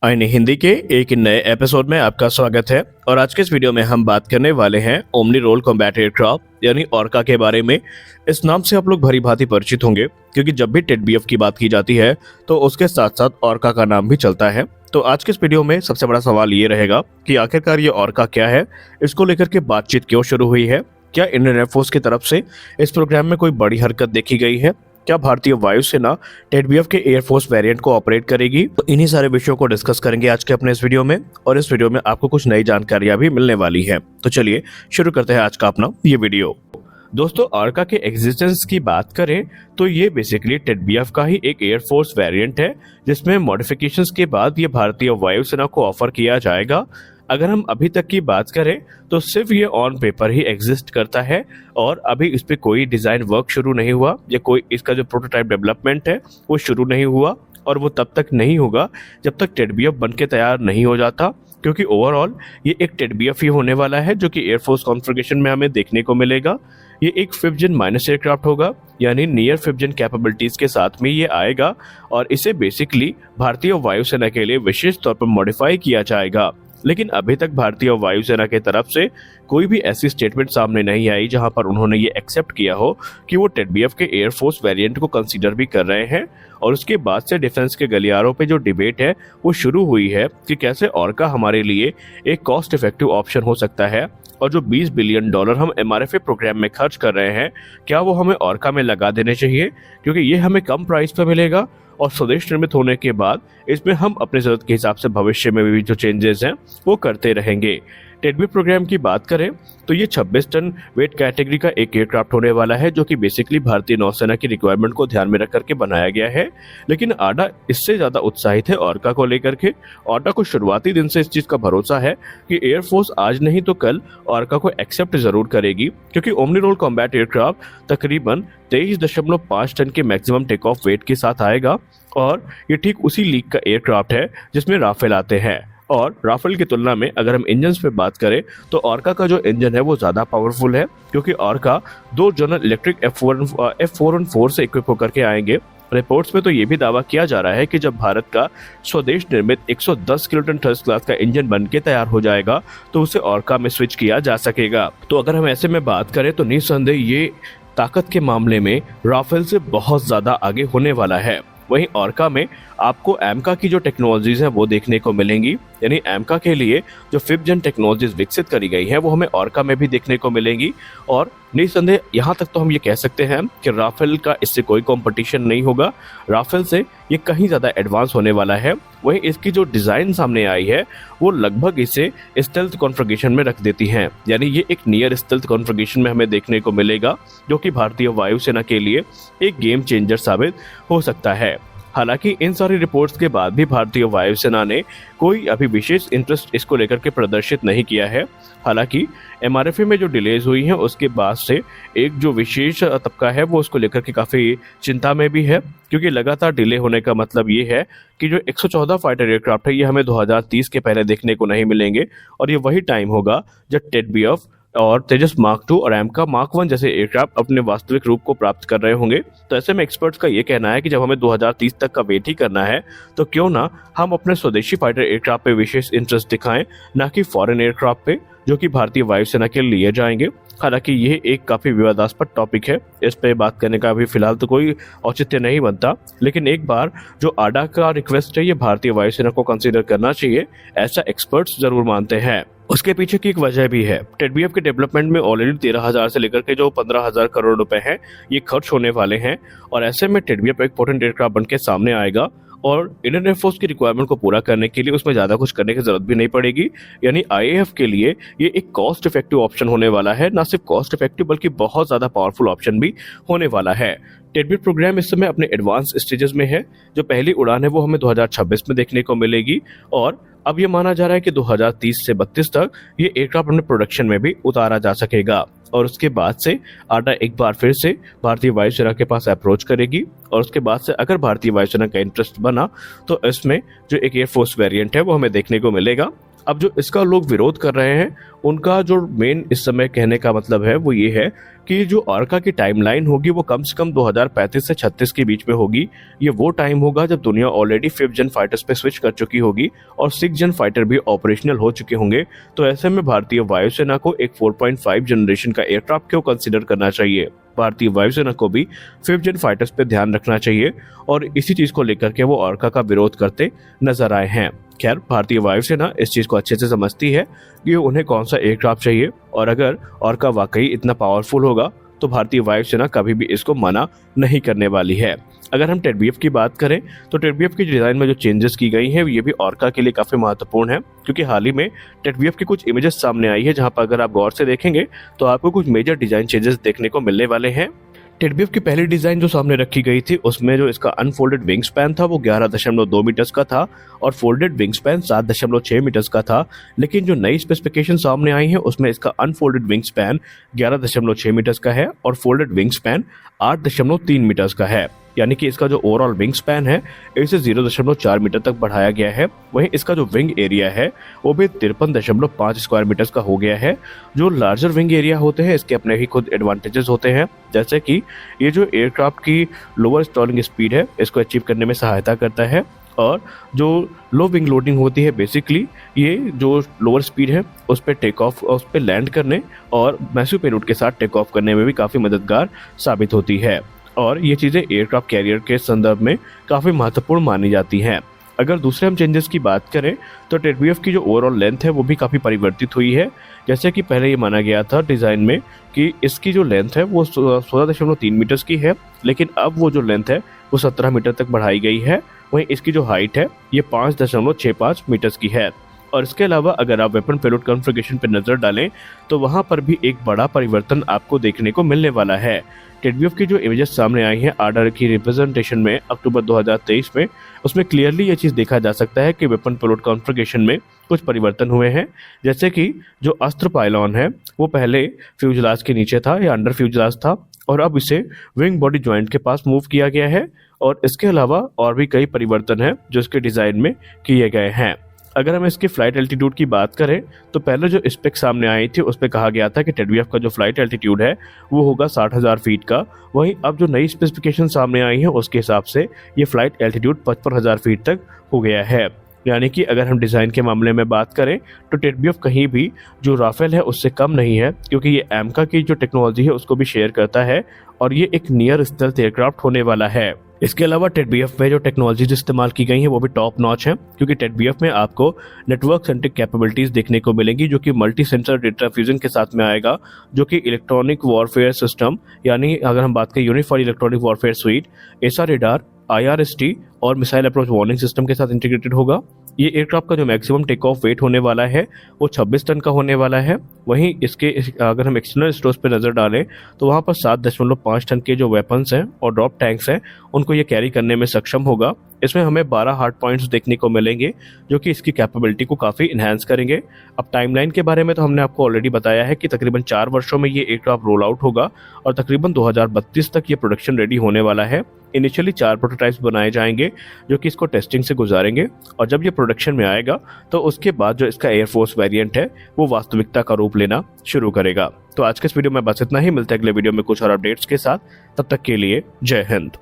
आईने हिंदी के एक नए एपिसोड में आपका स्वागत है। और आज के इस वीडियो में हम बात करने वाले हैं ओमनी रोल कॉम्बैट एयरक्राफ्ट यानी ऑर्का के बारे में। इस नाम से आप लोग भली भांति परिचित होंगे क्योंकि जब भी टेडबीएफ की बात की जाती है तो उसके साथ साथ ऑर्का का नाम भी चलता है। तो आज के इस वीडियो में सबसे बड़ा सवाल ये रहेगा कि आखिरकार ये ऑर्का क्या है, इसको लेकर के बातचीत क्यों शुरू हुई है, क्या इंडियन एयरफोर्स की तरफ से इस प्रोग्राम में कोई बड़ी हरकत देखी गई है, क्या भारतीय वायुसेना टेडबीएफ के एयरफोर्स वेरिएंट को ऑपरेट करेगी। तो इन्हीं सारे विषयों को डिस्कस करेंगे आज के अपने इस वीडियो में, और इस वीडियो में आपको कुछ नई जानकारियां भी मिलने वाली है। तो चलिए शुरू करते हैं आज का अपना ये वीडियो। दोस्तों, ऑर्का के एग्जिस्टेंस की बात करें तो ये बेसिकली टेडबीएफ का ही एक एयरफोर्स वेरिएंट है जिसमें मॉडिफिकेशंस के बाद ये भारतीय वायुसेना को ऑफर किया जाएगा। अगर हम अभी तक की बात करें तो सिर्फ ये ऑन पेपर ही एग्जिस्ट करता है और अभी इस पे कोई डिजाइन वर्क शुरू नहीं हुआ या कोई इसका जो प्रोटोटाइप डेवलपमेंट है वो शुरू नहीं हुआ, और वो तब तक नहीं होगा जब तक टेडबीएफ बन के तैयार नहीं हो जाता, क्योंकि ओवरऑल ये एक टेडबीएफ ही होने वाला है जो कि एयरफोर्स कॉन्फ़िगरेशन में हमें देखने को मिलेगा। ये एक 5th जेन माइनस एयरक्राफ्ट होगा, यानी नियर 5th जेन कैपेबिलिटीज के साथ में ये आएगा, और इसे बेसिकली भारतीय वायुसेना के लिए विशेष तौर पर मॉडिफाई किया जाएगा। लेकिन अभी तक भारतीय वायुसेना की तरफ से कोई भी ऐसी स्टेटमेंट सामने नहीं आई जहां पर उन्होंने ये एक्सेप्ट किया हो कि वो टेडबीएफ के एयरफोर्स वेरिएंट को कंसीडर भी कर रहे हैं। और उसके बाद से डिफेंस के गलियारों पे जो डिबेट है वो शुरू हुई है कि कैसे ऑर्का हमारे लिए एक कॉस्ट इफेक्टिव ऑप्शन हो सकता है, और जो $20 बिलियन हम एमआरएफए प्रोग्राम में खर्च कर रहे हैं क्या वो हमें ऑर्का में लगा देने चाहिए, क्योंकि ये हमें कम प्राइस पे मिलेगा और स्वदेश निर्मित होने के बाद इसमें हम अपनी जरूरत के हिसाब से भविष्य में भी जो चेंजेस हैं वो करते रहेंगे। टेडबीएफ प्रोग्राम की बात करें तो ये 26 टन वेट कैटेगरी का एक एयरक्राफ्ट होने वाला है जो कि बेसिकली भारतीय नौसेना की रिक्वायरमेंट को ध्यान में रख करके बनाया गया है। लेकिन आडा इससे ज्यादा उत्साहित है ऑर्का को लेकर के। ऑर्का को शुरुआती दिन से इस चीज का भरोसा है कि एयरफोर्स आज नहीं तो कल ऑर्का को एक्सेप्ट जरूर करेगी, क्योंकि ओमनी रोल कॉम्बैट एयरक्राफ्ट तकरीबन 23.5 टन के मैक्सिमम टेक ऑफ वेट के साथ आएगा, और ये ठीक उसी लीग का एयरक्राफ्ट है जिसमें राफेल आते हैं। और राफेल की तुलना में अगर हम इंजन्स पे बात करें तो ऑर्का का जो इंजन है वो ज्यादा पावरफुल है, क्योंकि ऑर्का 2 जनरल इलेक्ट्रिक F414 से इक्विप होकर के आएंगे। रिपोर्ट्स में तो ये भी दावा किया जा रहा है कि जब भारत का स्वदेश निर्मित 110 किलोटन थर्स्ट क्लास का इंजन बन के तैयार हो जाएगा तो उसे ऑर्का में स्विच किया जा सकेगा। तो अगर हम ऐसे में बात करें तो निस्संदेह ये ताकत के मामले में राफेल से बहुत ज्यादा आगे होने वाला है। वहीं ऑर्का में आपको एमका की जो टेक्नोलॉजीज हैं वो देखने को मिलेंगी, यानी एमका के लिए जो 5th जेन टेक्नोलॉजीज विकसित करी गई हैं वो हमें ऑर्का में भी देखने को मिलेंगी। और निस्संदेह यहाँ तक तो हम ये कह सकते हैं कि राफेल का इससे कोई कंपटीशन नहीं होगा, राफेल से ये कहीं ज्यादा एडवांस होने वाला है। वहीं इसकी जो डिजाइन सामने आई है वो लगभग इसे स्टेल्थ कॉन्फ़िगरेशन में रख देती है, यानी ये एक नियर स्टेल्थ कॉन्फ़िगरेशन में हमें देखने को मिलेगा, जो कि भारतीय वायुसेना के लिए एक गेम चेंजर साबित हो सकता है। हालांकि इन सारी रिपोर्ट्स के बाद भी भारतीय वायुसेना ने कोई अभी विशेष इंटरेस्ट इसको लेकर के प्रदर्शित नहीं किया है। हालांकि एमआरएफए में जो डिलेज हुई हैं उसके बाद से एक जो विशेष तबका है वो उसको लेकर के काफ़ी चिंता में भी है, क्योंकि लगातार डिले होने का मतलब ये है कि जो 114 फाइटर एयरक्राफ्ट है ये हमें 2030 के पहले देखने को नहीं मिलेंगे, और ये वही टाइम होगा जब टेडबीएफ और तेजस मार्क 2 और एमका मार्क 1 जैसे एयरक्राफ्ट अपने वास्तविक रूप को प्राप्त कर रहे होंगे। तो ऐसे में एक्सपर्ट्स का ये कहना है कि जब हमें 2030 तक का वेट ही करना है तो क्यों ना हम अपने स्वदेशी फाइटर एयरक्राफ्ट पे विशेष इंटरेस्ट दिखाएं, ना कि फॉरेन एयरक्राफ्ट पे जो कि भारतीय वायुसेना के लिए जाएंगे। हालांकि ये एक काफी विवादास्पद टॉपिक है, इस पे बात करने का अभी फिलहाल तो कोई औचित्य नहीं बनता, लेकिन एक बार जो आडा का रिक्वेस्ट है ये भारतीय वायुसेना को कंसीडर करना चाहिए, ऐसा एक्सपर्ट्स जरूर मानते हैं। उसके पीछे की एक वजह भी है। टेडबीएफ के डेवलपमेंट में ऑलरेडी 13,000 से लेकर के जो 15,000 करोड़ रुपए हैं ये खर्च होने वाले हैं, और ऐसे में टेडबीएफ एक पोटेंट एयरक्राफ्ट बन के सामने आएगा, और इंडियन एयरफोर्स की रिक्वायरमेंट को पूरा करने के लिए उसमें ज्यादा कुछ करने की जरूरत भी नहीं पड़ेगी। यानी आईएएफ के लिए ये एक कॉस्ट इफेक्टिव ऑप्शन होने वाला है, ना सिर्फ कॉस्ट इफेक्टिव बल्कि बहुत ज्यादा पावरफुल ऑप्शन भी होने वाला है। टेडबीएफ प्रोग्राम इस समय अपने एडवांस स्टेजेस में है। जो पहली उड़ान है वो हमें 2026 में देखने को मिलेगी, और अब ये माना जा रहा है कि 2030 से 32 तक ये एयरक्राफ्ट अपने प्रोडक्शन में भी उतारा जा सकेगा। और उसके बाद से आडा एक बार फिर से भारतीय वायुसेना के पास अप्रोच करेगी, और उसके बाद से अगर भारतीय वायुसेना का इंटरेस्ट बना तो इसमें जो एक एयरफोर्स वेरिएंट है वो हमें देखने को मिलेगा। अब जो इसका लोग विरोध कर रहे हैं, उनका जो मेन इस समय कहने का मतलब है वो ये है कि जो ऑर्का की टाइमलाइन होगी वो कम से कम 2035 से 36 के बीच में होगी। ये वो टाइम होगा जब दुनिया ऑलरेडी 5th जन फाइटर्स पे स्विच कर चुकी होगी और 6th जन फाइटर भी ऑपरेशनल हो चुके होंगे। तो ऐसे में भारतीय वायुसेना को एक 4.5 जनरेशन का एयरक्राफ्ट क्यों कंसीडर करना चाहिए। भारतीय वायुसेना को भी 5th जन फाइटर्स पे ध्यान रखना चाहिए और इसी चीज को लेकर के वो ऑर्का का विरोध करते नजर आए हैं। खैर, भारतीय वायुसेना इस चीज को अच्छे से समझती है कि उन्हें कौन सा एयरक्राफ्ट चाहिए और अगर ऑर्का वाकई इतना पावरफुल होगा तो भारतीय वायुसेना कभी भी इसको मना नहीं करने वाली है। अगर हम टेडबीएफ की बात करें तो टेडबीएफ की डिजाइन में जो चेंजेस की गई हैं ये भी ऑर्का के लिए काफी महत्वपूर्ण है, क्योंकि हाल ही में टेडबीएफ की कुछ इमेजेस सामने आई है जहां पर अगर आप गौर से देखेंगे तो आपको कुछ मेजर डिजाइन चेंजेस देखने को मिलने वाले हैं। टेडबीएफ की पहली डिजाइन जो सामने रखी गई थी उसमें जो इसका अनफोल्डेड विंग स्पैन था वो 11.2 मीटर्स का था और फोल्डेड विंग स्पैन 7.6 मीटर्स का था। लेकिन जो नई स्पेसिफिकेशन सामने आई है उसमें इसका अनफोल्डेड विंग स्पैन 11.6 मीटर्स का है और फोल्डेड विंग स्पैन 8.3 मीटर्स का है। यानी कि इसका जो ओवरऑल विंग स्पैन है इसे 0.4 मीटर तक बढ़ाया गया है। वहीं इसका जो विंग एरिया है वो भी 53.5 स्क्वायर मीटर्स का हो गया है। जो लार्जर विंग एरिया होते हैं इसके अपने ही खुद एडवांटेजेस होते हैं, जैसे कि ये जो एयरक्राफ्ट की लोअर स्टॉलिंग स्पीड है इसको अचीव करने में सहायता करता है और जो लो विंग लोडिंग होती है बेसिकली ये जो लोअर स्पीड है उस पर टेक ऑफ, उस पर लैंड करने और मैसिव पेलोड के साथ टेक ऑफ करने में भी काफ़ी मददगार साबित होती है और ये चीज़ें एयरक्राफ्ट कैरियर के संदर्भ में काफ़ी महत्वपूर्ण मानी जाती हैं। अगर दूसरे हम चेंजेस की बात करें तो टेडबीएफ की जो ओवरऑल लेंथ है वो भी काफ़ी परिवर्तित हुई है। जैसे कि पहले ये माना गया था डिज़ाइन में कि इसकी जो लेंथ है वो 16.3 मीटर्स की है, लेकिन अब वो जो लेंथ है वो 17 मीटर तक बढ़ाई गई है। वहीं इसकी जो हाइट है ये 5.65 मीटर्स की है। और इसके अलावा अगर आप वेपन पेलोड कॉन्फ़िगरेशन पर नज़र डालें तो वहाँ पर भी एक बड़ा परिवर्तन आपको देखने को मिलने वाला है। टेडबीएफ की जो इमेजेस सामने आई हैं आर्डर की रिप्रेजेंटेशन में अक्टूबर 2023 में, उसमें क्लियरली ये चीज़ देखा जा सकता है कि वेपन पेलोड कॉन्फ़िगरेशन में कुछ परिवर्तन हुए हैं। जैसे कि जो अस्त्र पायलॉन है वो पहले फ्यूजलाज के नीचे था या अंडर फ्यूजलाज था और अब इसे विंग बॉडी जॉइंट के पास मूव किया गया है। और इसके अलावा और भी कई परिवर्तन हैं जो इसके डिज़ाइन में किए गए हैं। अगर हम इसकी फ्लाइट एल्टीट्यूड की बात करें तो पहले जो स्पेक सामने आई थी उस पर कहा गया था कि टेडबीएफ का जो फ्लाइट एल्टीट्यूड है वो होगा 60,000 फीट का। वहीं अब जो नई स्पेसिफिकेशन सामने आई है उसके हिसाब से ये फ्लाइट एल्टीट्यूड 55,000 फीट तक हो गया है। यानी कि अगर हम डिज़ाइन के मामले में बात करें तो टेडबीएफ कहीं भी जो राफेल है उससे कम नहीं है, क्योंकि ये एमका की जो टेक्नोलॉजी है उसको भी शेयर करता है और ये एक नियर स्टेल्थ एयरक्राफ्ट होने वाला है। इसके अलावा टेडबीएफ में जो टेक्नोलॉजीज इस्तेमाल की गई हैं वो भी टॉप नॉच है, क्योंकि टेडबीएफ में आपको नेटवर्क सेंट्रिक कैपेबिलिटीज देखने को मिलेंगी जो कि मल्टी सेंसर डेटा फ्यूजन के साथ में आएगा, जो कि इलेक्ट्रॉनिक वॉरफेयर सिस्टम यानी अगर हम बात करें unified electronic warfare sweet, SR radar, IRST और मिसाइल अप्रोच वार्निंग सिस्टम के साथ इंटीग्रेटेड होगा। ये एयरक्राफ्ट का जो मैक्सिमम टेक ऑफ वेट होने वाला है वो 26 टन का होने वाला है। वहीं इसके अगर हम एक्सटर्नल स्टोर्स पर नज़र डालें तो वहाँ पर 7.5 टन के जो वेपन्स हैं और ड्रॉप टैंक्स हैं उनको ये कैरी करने में सक्षम होगा। इसमें हमें 12 हार्ड पॉइंट्स देखने को मिलेंगे जो कि इसकी कैपेबिलिटी को काफ़ी इन्हांस करेंगे। अब टाइमलाइन के बारे में तो हमने आपको ऑलरेडी बताया है कि तकरीबन 4 वर्षों में ये एयरक्राफ्ट रोल आउट होगा और तकरीबन 2032 तक ये प्रोडक्शन रेडी होने वाला है। इनिशियली 4 प्रोटोटाइप्स बनाए जाएंगे जो कि इसको टेस्टिंग से गुजारेंगे और जब ये प्रोडक्शन में आएगा तो उसके बाद जो इसका एयरफोर्स वेरिएंट है वो वास्तविकता का रूप लेना शुरू करेगा। तो आज के इस वीडियो में बस इतना ही, मिलते हैं अगले वीडियो में कुछ और अपडेट्स के साथ। तब तक के लिए जय हिंद।